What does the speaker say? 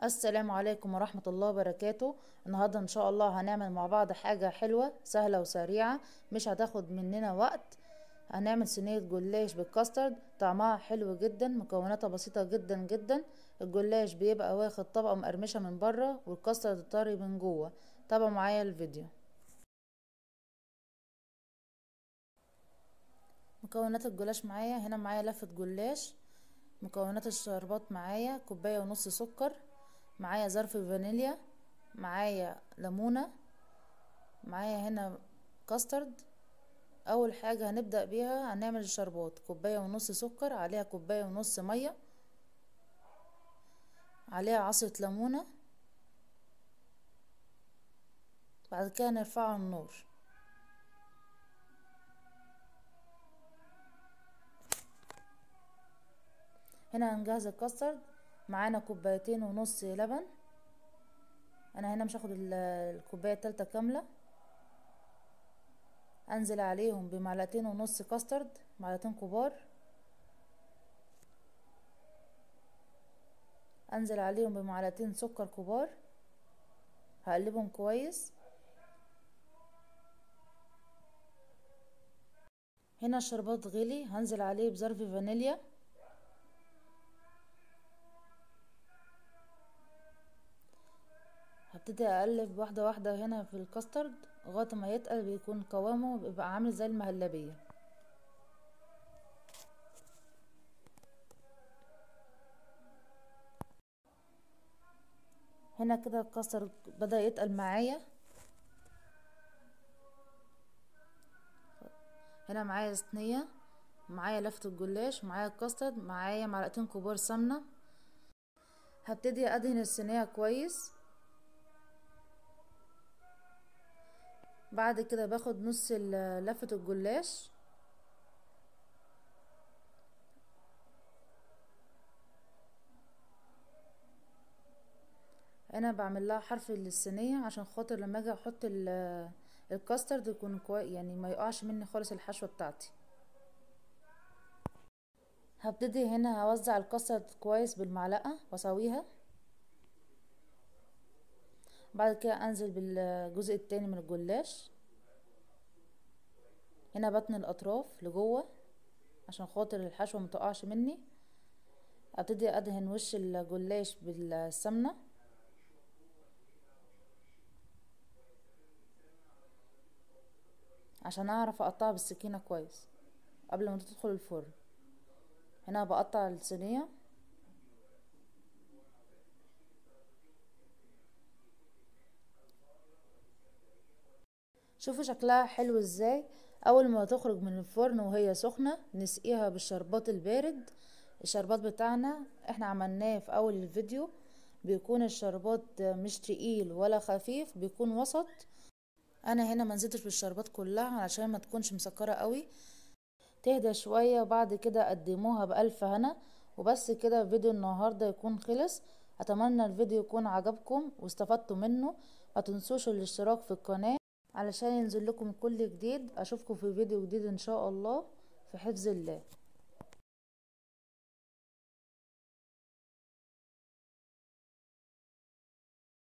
السلام عليكم ورحمة الله وبركاته. النهاردة ان شاء الله هنعمل مع بعض حاجة حلوة سهلة وسريعة، مش هتاخد مننا وقت. هنعمل صينية جلاش بالكاسترد، طعمها حلو جدا، مكوناتها بسيطة جدا جدا. الجلاش بيبقى واخد طبقة مقرمشة من بره والكاسترد طري من جوه. تابعوا معايا الفيديو. مكونات الجلاش معايا هنا، معايا لفة جلاش. مكونات الشربات معايا كوباية ونص سكر، معايا ظرف فانيليا، معايا ليمونة، معايا هنا كاسترد. اول حاجة هنبدأ بيها هنعمل الشربات. كوباية ونص سكر، عليها كوباية ونص مية، عليها عصرة ليمونة. بعد كده نرفعه على النار. هنا هنجهز الكاسترد. معانا كوبايتين ونص لبن، انا هنا مش هاخد الكوباية التالتة كاملة. انزل عليهم بمعلقتين ونص كاسترد، معلقتين كبار. انزل عليهم بمعلقتين سكر كبار، هقلبهم كويس. هنا الشربات غلي، هنزل عليه بظرف فانيليا. هبتدي اقلب واحده واحده هنا في الكاسترد لغايه ما يتقل، بيكون قوامه بيبقى عامل زي المهلبيه. هنا كده الكاسترد بدأ يتقل معايا. هنا معايا صينيه، معايا لفة الجلاش، معايا الكاسترد، معايا معلقتين كبار سمنه. هبتدي ادهن الصينيه كويس. بعد كده باخد نص لفة الجلاش، انا بعمل لها حرف للصينيه عشان خاطر لما اجي احط الكاسترد يكون كويس، يعني ما يقعش مني خالص الحشوه بتاعتي. هبتدي هنا اوزع الكاسترد كويس بالمعلقه واسويها. بعد كده انزل بالجزء التاني من الجلاش. هنا بتني الاطراف لجوه عشان خاطر الحشوه متقعش مني. ابتدي ادهن وش الجلاش بالسمنه عشان اعرف اقطعها بالسكينه كويس قبل ما تدخل الفرن. هنا بقطع الصينيه. شوفوا شكلها حلو ازاي. اول ما تخرج من الفرن وهي سخنة نسقيها بالشربات البارد. الشربات بتاعنا احنا عملناه في اول الفيديو، بيكون الشربات مش تقيل ولا خفيف، بيكون وسط. انا هنا منزلتش بالشربات كلها علشان ما تكونش مسكرة قوي، تهدى شوية. وبعد كده قدموها بألف هنا. وبس كده فيديو النهاردة يكون خلص. اتمنى الفيديو يكون عجبكم واستفدتوا منه. ما تنسوش الاشتراك في القناة علشان ينزل لكم كل جديد. اشوفكم في فيديو جديد ان شاء الله، في حفظ الله.